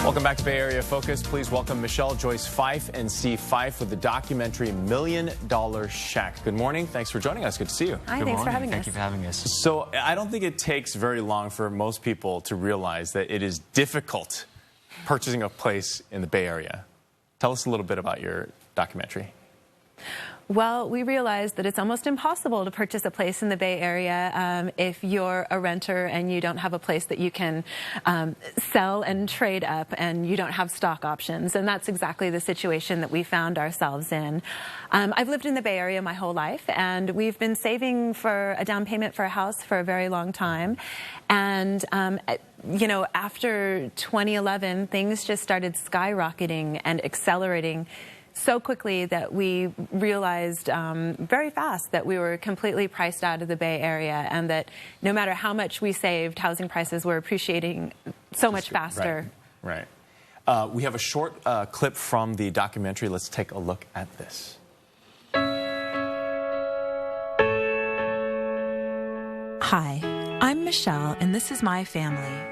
Welcome back to Bay Area Focus. Please welcome Michelle, Joyce-Fyffe, and Fyffe with the documentary $1 Million Shack. Good morning. Thanks for joining us. Good to see you. Hi, thanks for having us. Thank you for having us. So I don't think it takes very long for most people to realize that it is difficult purchasing a place in the Bay Area. Tell us a little bit about your documentary. Well, we realized that it's almost impossible to purchase a place in the Bay Area if you're a renter and you don't have a place that you can sell and trade up and you don't have stock options. And that's exactly the situation that we found ourselves in. I've lived in the Bay Area my whole life, and we've been saving for a down payment for a house for a very long time. And you know, after 2011, things just started skyrocketing and accelerating so quickly that we realized very fast that we were completely priced out of the Bay Area, and that no matter how much we saved, housing prices were appreciating so much faster. Right. We have a short clip from the documentary. Let's take a look at this. Hi, I'm Michelle, and this is my family.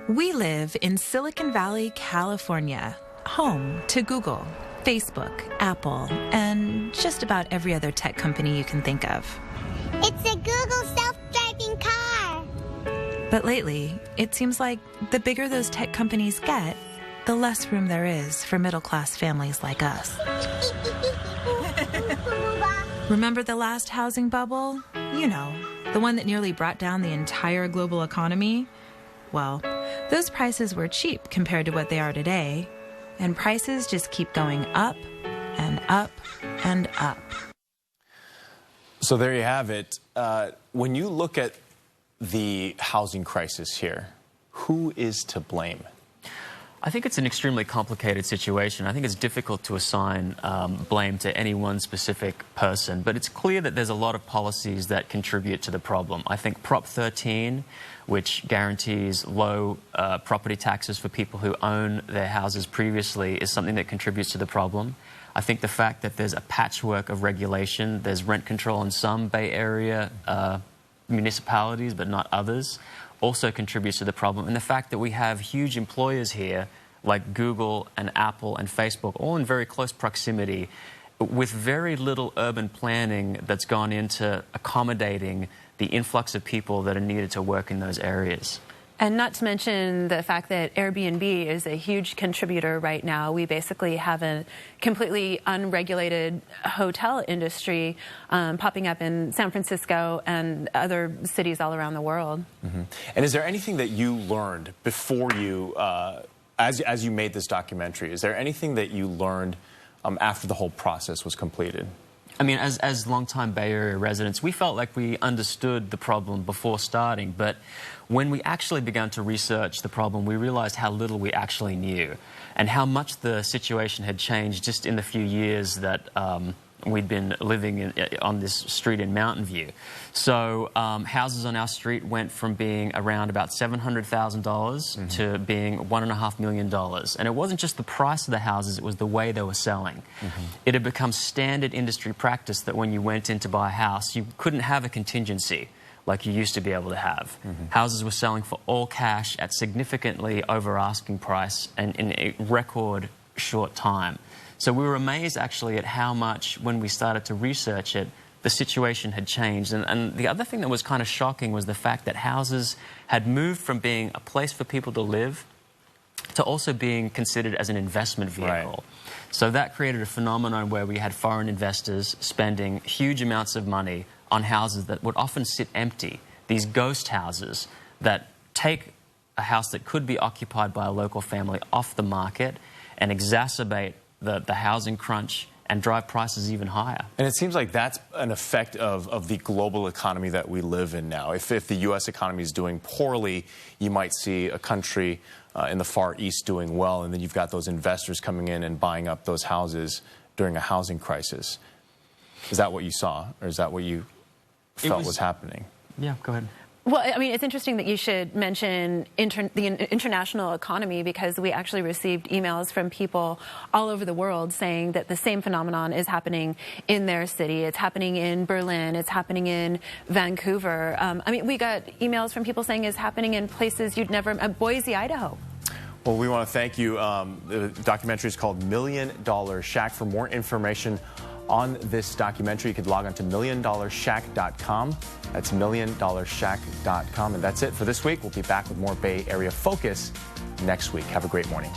We live in Silicon Valley, California, home to Google, Facebook, Apple, and just about every other tech company you can think of. It's a Google self-driving car. But lately, it seems like the bigger those tech companies get, the less room there is for middle-class families like us. Remember the last housing bubble? You know, the one that nearly brought down the entire global economy? Well, those prices were cheap compared to what they are today. And prices just keep going up and up and up. So there you have it. When you look at the housing crisis here, who is to blame? I think it's an extremely complicated situation. I think it's difficult to assign blame to any one specific person, but it's clear that there's a lot of policies that contribute to the problem. I think Prop 13, which guarantees low property taxes for people who own their houses previously, is something that contributes to the problem. I think the fact that there's a patchwork of regulation, there's rent control in some Bay Area municipalities but not others, also contributes to the problem. And the fact that we have huge employers here like Google and Apple and Facebook, all in very close proximity, with very little urban planning that's gone into accommodating the influx of people that are needed to work in those areas. And not to mention the fact that Airbnb is a huge contributor right now. We basically have a completely unregulated hotel industry popping up in San Francisco and other cities all around the world. Mm-hmm. And is there anything that you learned before you, as you made this documentary, is there anything that you learned after the whole process was completed? I mean, as longtime Bay Area residents, we felt like we understood the problem before starting, but when we actually began to research the problem, we realized how little we actually knew and how much the situation had changed just in the few years that we'd been living on this street in Mountain View. So houses on our street went from being around about $700,000 to being $1.5 million. And it wasn't just the price of the houses, it was the way they were selling. It had become standard industry practice that when you went in to buy a house, you couldn't have a contingency like you used to be able to have. Houses were selling for all cash at significantly over asking price and in a record short time. So we were amazed actually at how much, when we started to research it, the situation had changed. And the other thing that was kind of shocking was the fact that houses had moved from being a place for people to live to also being considered as an investment vehicle. So that created a phenomenon where we had foreign investors spending huge amounts of money on houses that would often sit empty, these ghost houses that take a house that could be occupied by a local family off the market and exacerbate the housing crunch and drive prices even higher. And it seems like that's an effect of the global economy that we live in now. If the U.S. economy is doing poorly, you might see a country in the Far East doing well, and then you've got those investors coming in and buying up those houses during a housing crisis. Is that what you saw, or is that what you felt was happening? Yeah, go ahead. Well, I mean, it's interesting that you should mention the international economy, because we actually received emails from people all over the world saying that the same phenomenon is happening in their city. It's happening in Berlin. It's happening in Vancouver. I mean, we got emails from people saying it's happening in places you'd never, Boise, Idaho. Well, we want to thank you. The documentary is called $1 Million Shack. For more information on this documentary, you could log on to $1,000,000shack.com. That's $1,000,000shack.com. And that's it for this week. We'll be back with more Bay Area Focus next week. Have a great morning.